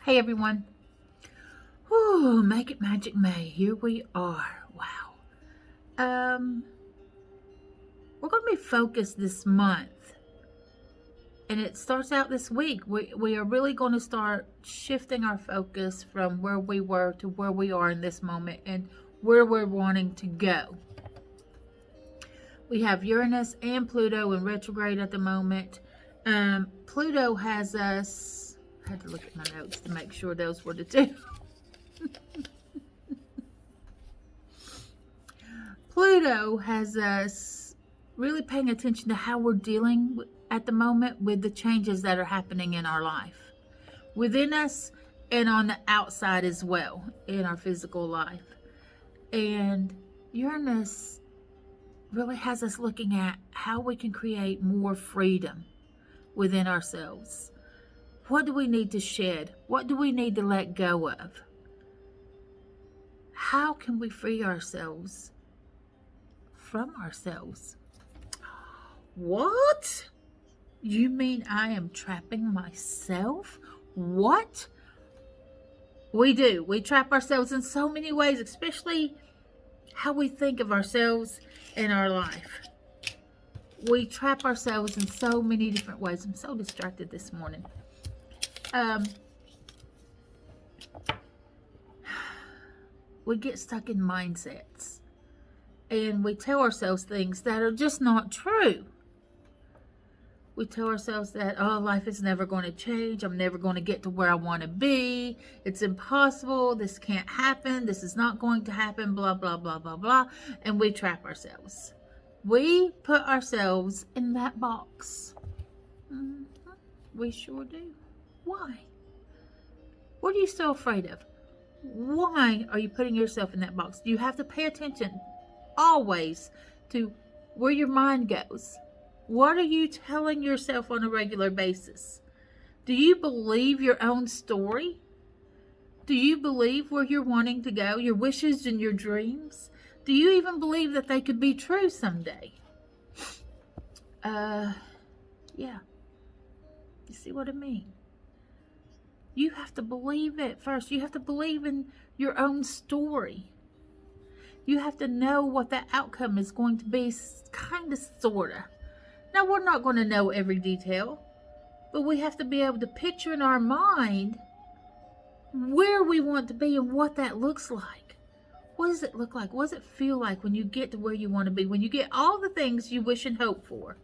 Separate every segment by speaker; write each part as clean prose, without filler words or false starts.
Speaker 1: Hey everyone. Whew, Make It Magic May. Here we are. Wow. We're going to be focused this month. And it starts out this week. We are really going to start shifting our focus from where we were to where we are in this moment and where we're wanting to go. We have Uranus and Pluto in retrograde at the moment. Pluto has us, I had to look at my notes to make sure those were the two. Pluto has us really paying attention to how we're dealing at the moment with the changes that are happening in our life, within us and on the outside as well, in our physical life. And Uranus really has us looking at how we can create more freedom within ourselves. What do we need to shed? What do we need to let go of? How can we free ourselves from ourselves? What? You mean I am trapping myself? What? We do. We trap ourselves in so many ways, especially how we think of ourselves in our life. We trap ourselves in so many different ways. I'm so distracted this morning. We get stuck in mindsets and we tell ourselves things that are just not true. We tell ourselves that, oh, life is never going to change. I'm never going to get to where I want to be. It's impossible. This can't happen. This is not going to happen. Blah, blah, blah, blah, blah. And we trap ourselves. We put ourselves in that box. We sure do. Why? What are you so afraid of? Why are you putting yourself in that box? You have to pay attention always to where your mind goes. What are you telling yourself on a regular basis? Do you believe your own story? Do you believe where you're wanting to go, your wishes and your dreams? Do you even believe that they could be true someday? Yeah. You see what I mean? You have to believe it first. You have to believe in your own story. You have to know what that outcome is going to be, kind of, sort of. Now, we're not going to know every detail, but we have to be able to picture in our mind where we want to be and what that looks like. What does it look like? What does it feel like when you get to where you want to be? When you get all the things you wish and hope for?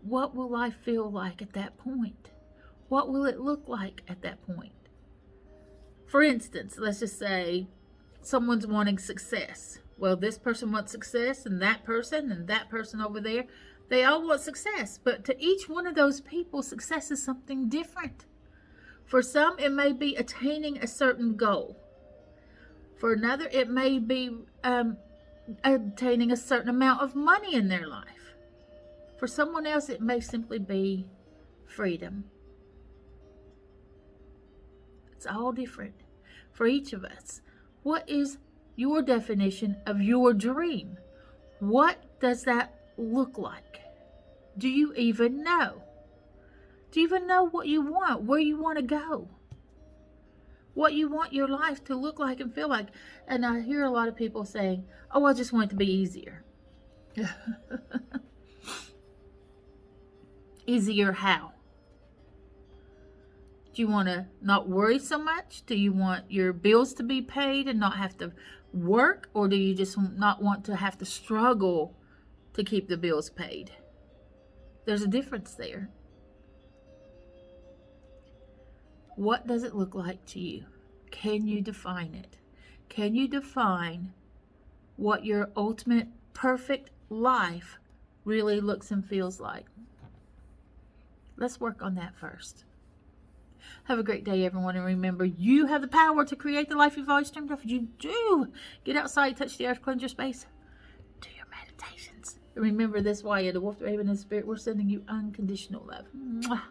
Speaker 1: What will life feel like at that point? What will it look like at that point? For instance, let's just say someone's wanting success. Well, this person wants success, and that person over there, they all want success. But to each one of those people, success is something different. For some, it may be attaining a certain goal. For another, it may be attaining a certain amount of money in their life. For someone else, it may simply be freedom. It's all different for each of us. What is your definition of your dream? What does that look like? Do you even know? Do you even know what you want, where you want to go? What you want your life to look like and feel like? And I hear a lot of people saying, oh, I just want it to be easier. Easier how? Do you want to not worry so much? Do you want your bills to be paid and not have to work? Or do you just not want to have to struggle to keep the bills paid? There's a difference there. What does it look like to you? Can you define it? Can you define what your ultimate perfect life really looks and feels like? Let's work on that first. Have a great day, everyone, and remember, you have the power to create the life you've always dreamed of. You do. Get outside, touch the earth, cleanse your space. Do your meditations. And remember this, while you're the wolf, the raven, and the spirit, we're sending you unconditional love. Mwah.